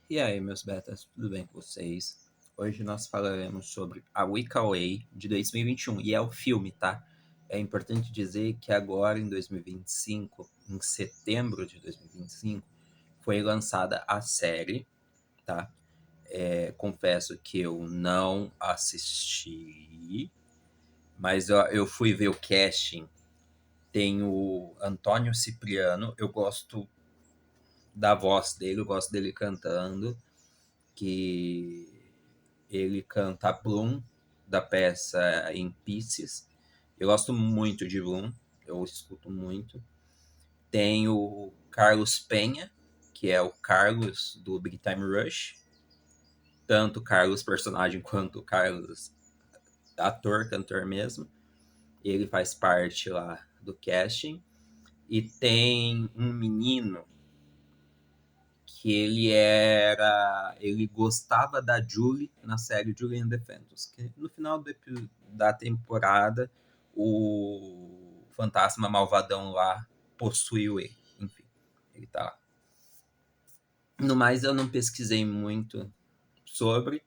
E aí, meus betas, tudo bem com vocês? Hoje nós falaremos sobre A Week Away de 2021 e é o filme, tá? É importante dizer que agora em 2025, em setembro de 2025, foi lançada a série, tá? Confesso que eu não assisti, mas eu fui ver o casting. Tem o Antônio Cipriano, eu gosto da voz dele, eu gosto dele cantando, que ele canta Bloom, da peça In Pieces. Eu gosto muito de Bloom, eu escuto muito. Tem o Carlos Penha, que é o Carlos do Big Time Rush. Tanto o Carlos personagem quanto o Carlos ator, cantor mesmo. Ele faz parte lá do casting. E tem um menino que ele gostava da Julie na série Julie and the Phantoms, que no final da temporada o fantasma malvadão lá possuiu ele, enfim, ele tá lá. No mais, eu não pesquisei muito sobre,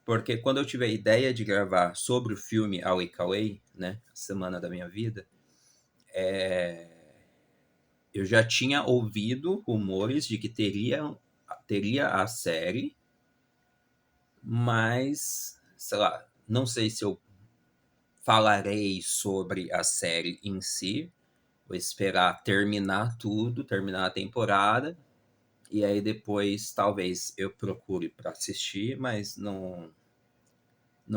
porque quando eu tive a ideia de gravar sobre o filme A Wake Away, né, Semana da Minha Vida, eu já tinha ouvido rumores de que teria a série, mas, sei lá, não sei se eu falarei sobre a série em si. Vou esperar terminar tudo, terminar a temporada, e aí depois talvez eu procure para assistir, mas não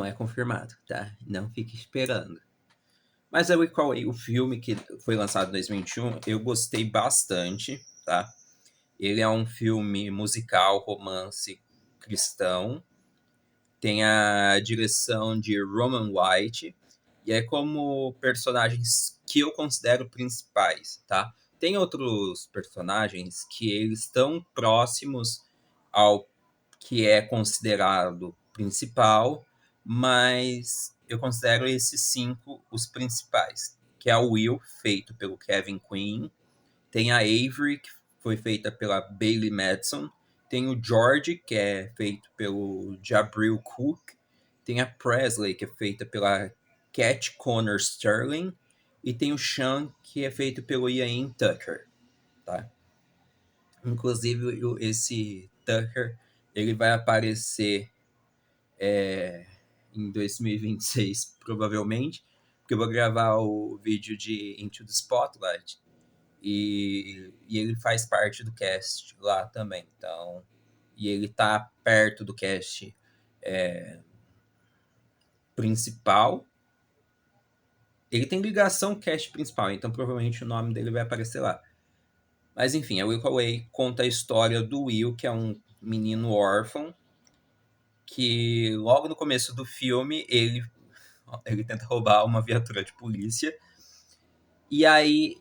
é confirmado, tá? Não fique esperando. Mas eu recall o filme que foi lançado em 2021, eu gostei bastante, tá? Ele é um filme musical, romance cristão. Tem a direção de Roman White. E é como personagens que eu considero principais, tá? Tem outros personagens que eles estão próximos ao que é considerado principal, mas eu considero esses cinco os principais, que é o Will, feito pelo Kevin Quinn, tem a Avery, que foi feita pela Bailey Madison. Tem o George, que é feito pelo Jabril Cook. Tem a Presley, que é feita pela Cat Connor Sterling. E tem o Sean, que é feito pelo Ian Tucker. Tá? Inclusive, esse Tucker ele vai aparecer em 2026, provavelmente, porque eu vou gravar o vídeo de Into the Spotlight. E ele faz parte do cast lá também. Então, e ele tá perto do cast principal. Ele tem ligação com o cast principal, então provavelmente o nome dele vai aparecer lá. Mas enfim, a Will Away conta a história do Will, que é um menino órfão, que logo no começo do filme ele tenta roubar uma viatura de polícia. E aí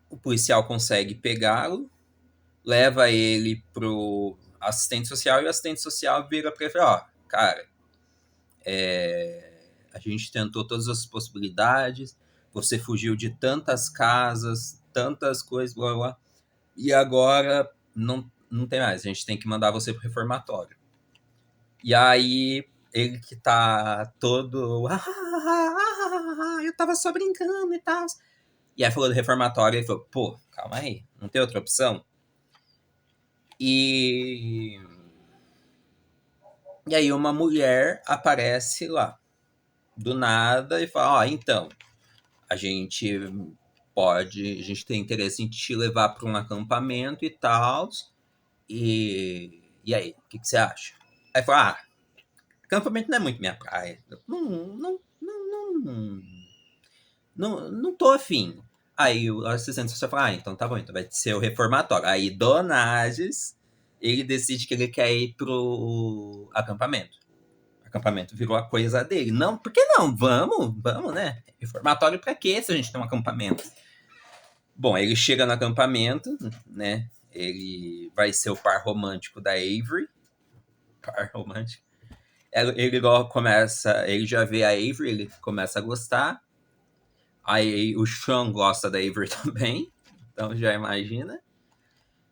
o policial consegue pegá-lo, leva ele pro assistente social e o assistente social vira pra ele e fala, ó, cara, a gente tentou todas as possibilidades, você fugiu de tantas casas, tantas coisas, blá blá, e agora não tem mais, a gente tem que mandar você pro reformatório. E aí ele que tá todo, eu tava só brincando e tal. E aí falou do reformatório e falou, pô, calma aí, não tem outra opção? E E aí uma mulher aparece lá, do nada, e fala, ó, então, a gente a gente tem interesse em te levar para um acampamento e tal, e aí, o que você acha? Aí fala, acampamento não é muito minha praia, não tô afim. Aí o assistente social fala, então tá bom, então vai ser o reformatório. Aí Donages, ele decide que ele quer ir pro acampamento. Acampamento virou a coisa dele. Não, por que não? Vamos, né? Reformatório pra quê se a gente tem um acampamento? Bom, ele chega no acampamento, né? Ele vai ser o par romântico da Avery. Par romântico. Ele começa. Ele já vê a Avery, ele começa a gostar. Aí o Sean gosta da Avery também. Então já imagina.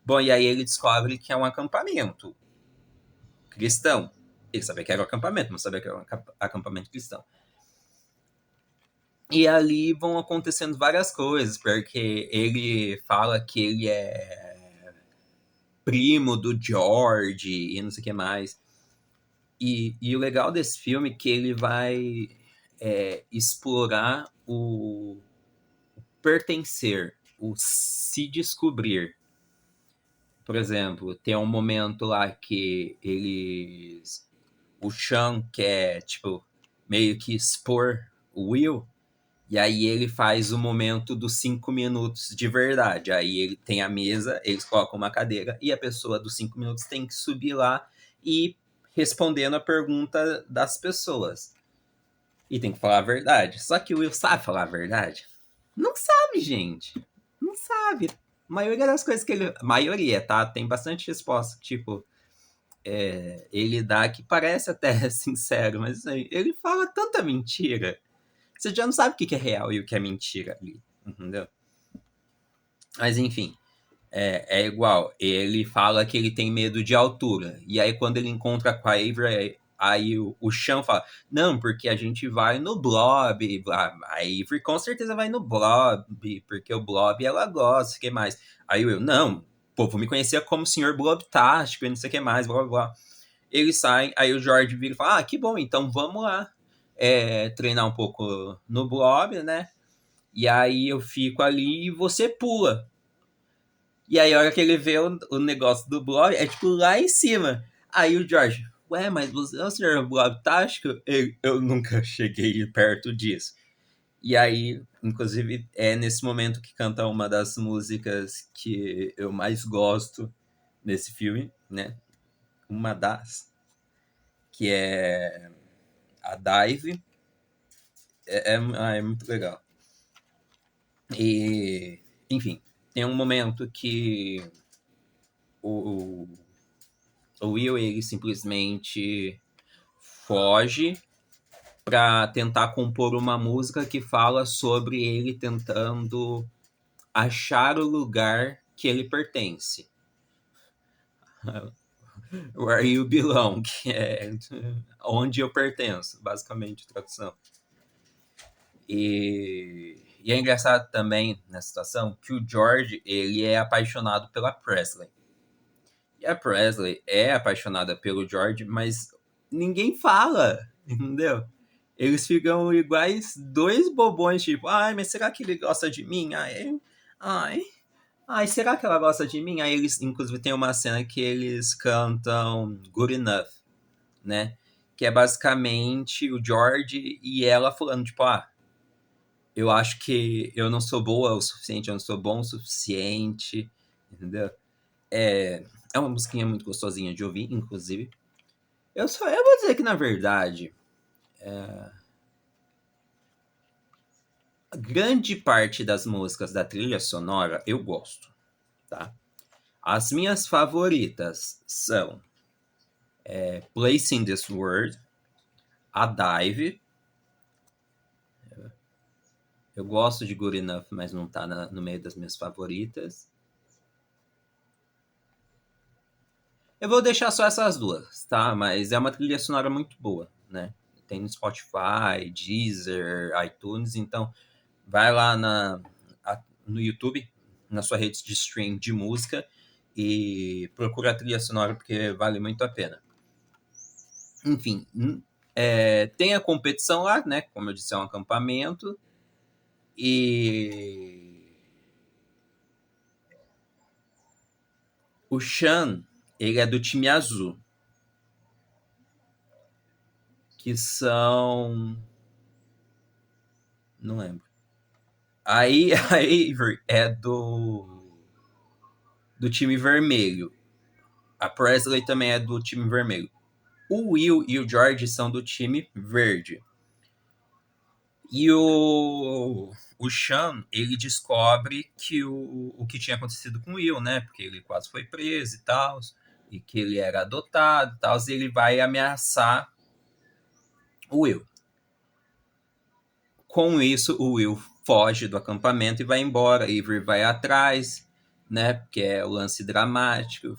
Bom, e aí ele descobre que é um acampamento cristão. Ele sabia que era um acampamento, mas sabia que era um acampamento cristão. E ali vão acontecendo várias coisas, porque ele fala que ele é primo do George e não sei o que mais. E o legal desse filme é que ele vai explorar o pertencer, o se descobrir. Por exemplo, tem um momento lá que eles. O Sean quer, tipo, meio que expor o Will. E aí ele faz o momento dos 5 minutos de verdade. Aí ele tem a mesa, eles colocam uma cadeira e a pessoa dos 5 minutos tem que subir lá e respondendo a pergunta das pessoas. E tem que falar a verdade. Só que o Will sabe falar a verdade? Não sabe, gente. Não sabe. A maioria das coisas que ele. Maioria, tá? Tem bastante resposta. Tipo, ele dá que parece até sincero, mas assim, ele fala tanta mentira. Você já não sabe o que é real e o que é mentira ali. Entendeu? Mas enfim. É igual. Ele fala que ele tem medo de altura. E aí, quando ele encontra com a Avery, aí o Sean fala: Não, porque a gente vai no Blob. A Avery com certeza vai no Blob, porque o Blob ela gosta, o que mais? Aí eu, não, o povo me conhecia como Senhor Blob Tástico e não sei o que mais, blá blá blá. Eles saem, aí o George vira e fala: Ah, que bom, então vamos lá treinar um pouco no Blob, né? E aí eu fico ali e você pula. E aí, a hora que ele vê o negócio do Blob, é tipo lá em cima. Aí o George, ué, mas você é o senhor Blob Tático? Eu nunca cheguei perto disso. E aí, inclusive, é nesse momento que canta uma das músicas que eu mais gosto nesse filme, né? Uma das, que é a Dive. É muito legal. E, enfim, tem um momento que o, o Will, ele simplesmente foge para tentar compor uma música que fala sobre ele tentando achar o lugar que ele pertence. Where you belong, que é onde eu pertenço, basicamente, a tradução. E é engraçado também nessa situação que o George ele é apaixonado pela Presley. E a Presley é apaixonada pelo George, mas ninguém fala, entendeu? Eles ficam iguais dois bobões, tipo, ai, mas será que ele gosta de mim? Ai, ai, será que ela gosta de mim? Aí eles, inclusive, tem uma cena que eles cantam Good Enough, né? Que é basicamente o George e ela falando, tipo, eu acho que eu não sou boa o suficiente, eu não sou bom o suficiente, entendeu? É uma musiquinha muito gostosinha de ouvir, inclusive. Eu vou dizer que, na verdade, grande parte das músicas da trilha sonora eu gosto, tá? As minhas favoritas são Place in This World, a Dive. Eu gosto de Good Enough, mas não tá no meio das minhas favoritas. Eu vou deixar só essas duas, tá? Mas é uma trilha sonora muito boa, né? Tem no Spotify, Deezer, iTunes, então vai lá no YouTube, na sua rede de stream de música e procura a trilha sonora porque vale muito a pena. Enfim, tem a competição lá, né? Como eu disse, é um acampamento. E o Sean, ele é do time azul, que são. Não lembro. Aí a Avery é do time vermelho. A Presley também é do time vermelho. O Will e o George são do time verde. E o Sean, ele descobre que o que tinha acontecido com o Will, né? Porque ele quase foi preso e tal, e que ele era adotado e tal, e ele vai ameaçar o Will. Com isso, o Will foge do acampamento e vai embora. A Avery vai atrás. né? Porque é o lance dramático.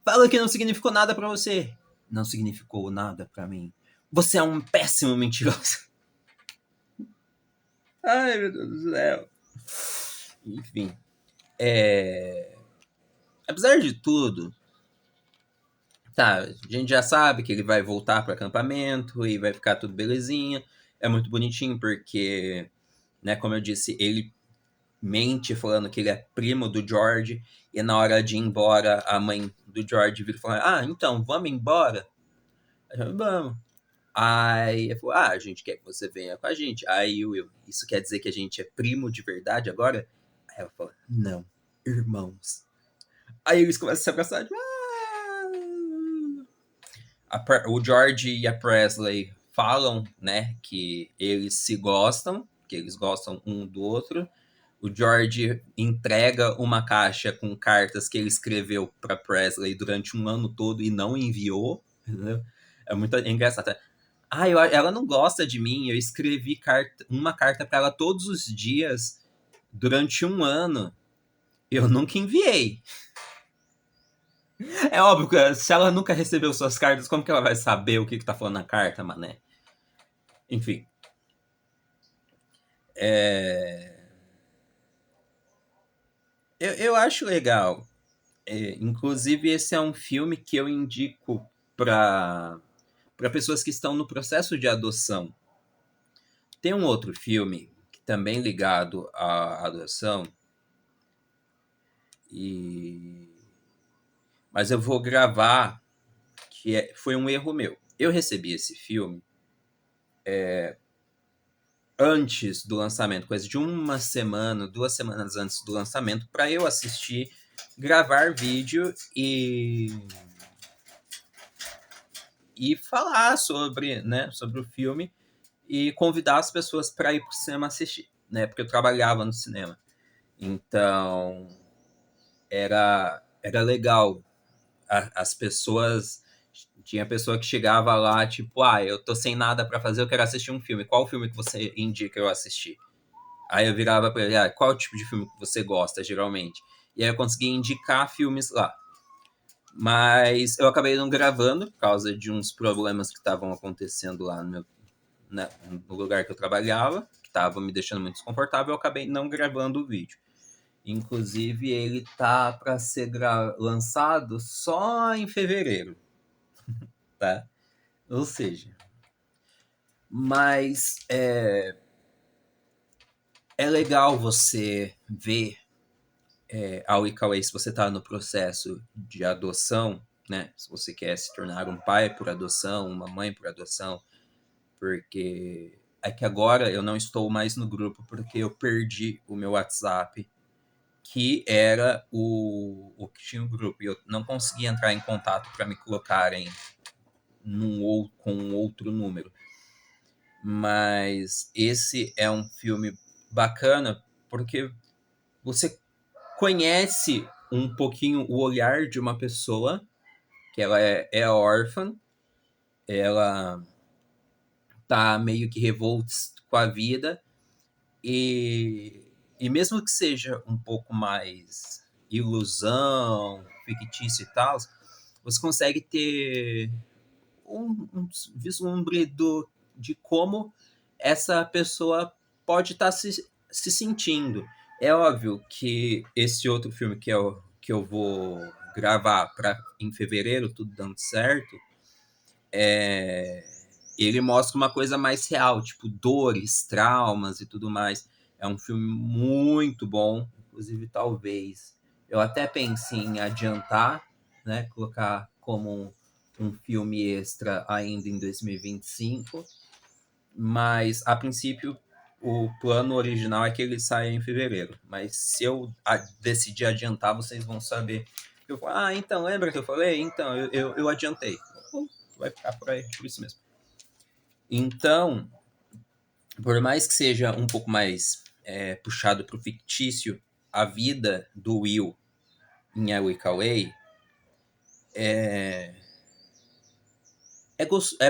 Fala que não significou nada pra você. Não significou nada pra mim. Você é um péssimo mentiroso. Ai, meu Deus do céu. Enfim. Apesar de tudo, tá, a gente já sabe que ele vai voltar para acampamento e vai ficar tudo belezinha. É muito bonitinho porque, né, como eu disse, ele mente falando que ele é primo do George e na hora de ir embora, a mãe do George vira e fala: "Ah, então, vamos embora?" Vamos. Aí ele falou: "Ah, a gente quer que você venha com a gente." Aí o Will: "Isso quer dizer que a gente é primo de verdade agora?" Aí ela fala: "Não, irmãos." Aí eles começam a se abraçar. Tipo, o George e a Presley falam, né, que eles se gostam, que eles gostam um do outro. O George entrega uma caixa com cartas que ele escreveu para Presley durante um ano todo e não enviou. Entendeu? É muito engraçado. Ah, ela não gosta de mim. Eu escrevi uma carta para ela todos os dias durante um ano. Eu nunca enviei. É óbvio que se ela nunca recebeu suas cartas, como que ela vai saber o que tá falando na carta, mané? Enfim. Eu acho legal. Inclusive, esse é um filme que eu indico para pessoas que estão no processo de adoção. Tem um outro filme que também ligado à adoção, mas eu vou gravar, foi um erro meu. Eu recebi esse filme antes do lançamento, coisa de uma semana, 2 semanas antes do lançamento, para eu assistir, gravar vídeo e falar sobre, né, sobre o filme e convidar as pessoas para ir para o cinema assistir, né? Porque eu trabalhava no cinema. Então, era legal. As pessoas. Tinha pessoa que chegava lá, tipo, eu tô sem nada para fazer, eu quero assistir um filme. Qual filme que você indica eu assistir? Aí eu virava pra ele: qual tipo de filme que você gosta, geralmente? E aí eu conseguia indicar filmes lá. Mas eu acabei não gravando por causa de uns problemas que estavam acontecendo lá no lugar que eu trabalhava, que estava me deixando muito desconfortável. Eu acabei não gravando o vídeo. Inclusive, ele tá para ser lançado só em fevereiro, tá? Ou seja, mas é legal você ver a Wicaway se você está no processo de adoção, né? Se você quer se tornar um pai por adoção, uma mãe por adoção, porque é que agora eu não estou mais no grupo porque eu perdi o meu WhatsApp, que era o que tinha o grupo, e eu não consegui entrar em contato para me colocarem com um outro número. Mas esse é um filme bacana porque você conhece um pouquinho o olhar de uma pessoa que ela é órfã, ela tá meio que revolta com a vida e, e mesmo que seja um pouco mais ilusão, fictício e tal, você consegue ter um vislumbre de como essa pessoa pode estar se sentindo. É óbvio que esse outro filme que eu vou gravar em fevereiro, tudo dando certo, ele mostra uma coisa mais real, tipo dores, traumas e tudo mais. É um filme muito bom, inclusive talvez eu até pensei em adiantar, né, colocar como um filme extra ainda em 2025, mas a princípio o plano original é que ele saia em fevereiro. Mas se eu decidir adiantar, vocês vão saber. Eu falo, então, lembra que eu falei? Então, eu adiantei. Vai ficar por aí, por isso mesmo. Então, por mais que seja um pouco mais puxado para o fictício, a vida do Will em A Away é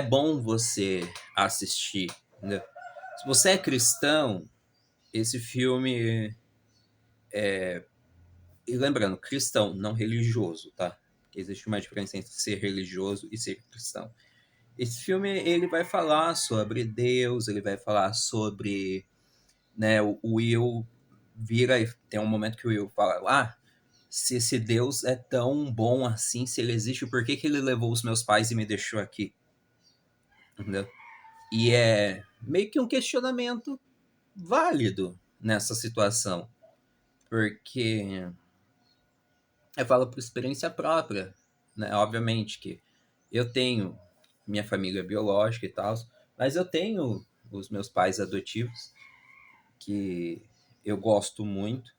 bom você assistir. Né? Se você é cristão, esse filme E lembrando, cristão, não religioso, tá? Existe uma diferença entre ser religioso e ser cristão. Esse filme, ele vai falar sobre Deus, ele vai falar sobre, né, o Will vira e tem um momento que o Will fala, se esse Deus é tão bom assim, se ele existe, por que que ele levou os meus pais e me deixou aqui? Entendeu? E é meio que um questionamento válido nessa situação, porque eu falo por experiência própria, né? Obviamente que eu tenho minha família biológica e tal, mas eu tenho os meus pais adotivos que eu gosto muito.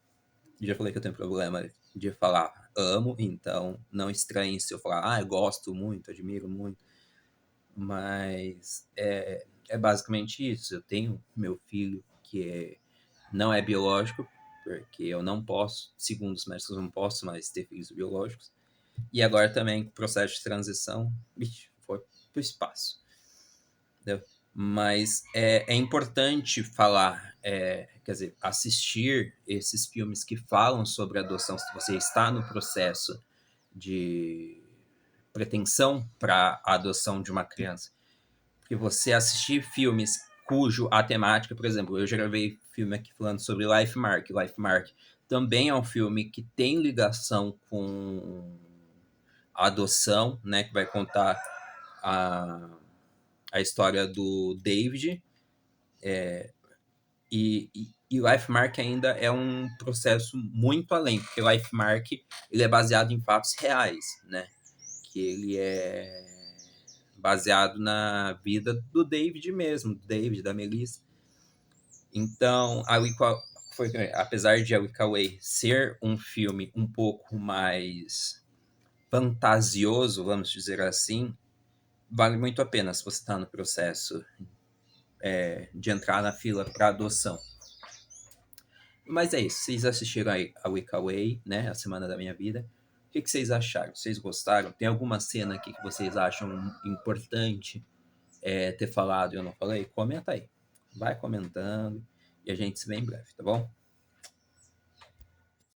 Já falei que eu tenho problema de falar amo, então não estranhe se eu falar, eu gosto muito, admiro muito, mas é basicamente isso. Eu tenho meu filho não é biológico, porque eu não posso, segundo os médicos, eu não posso mais ter filhos biológicos. E agora também, processo de transição, foi pro espaço. Entendeu? Mas é importante falar, quer dizer, assistir esses filmes que falam sobre adoção, se você está no processo de pretensão para a adoção de uma criança. Porque você assistir filmes cujo a temática, por exemplo, eu já gravei filme aqui falando sobre Life Mark. Life Mark também é um filme que tem ligação com a adoção, né, que vai contar a, a história do David, e Life Mark ainda é um processo muito além, porque Life Mark ele é baseado em fatos reais, né? Que ele é baseado na vida do David mesmo, do David, da Melissa. Então, apesar de A Wicca Way ser um filme um pouco mais fantasioso, vamos dizer assim, vale muito a pena se você está no processo de entrar na fila para adoção. Mas é isso, vocês assistiram aí a Wicca Way, né, a Semana da Minha Vida. O que vocês acharam? Vocês gostaram? Tem alguma cena aqui que vocês acham importante ter falado e eu não falei? Comenta aí. Vai comentando e a gente se vê em breve, tá bom?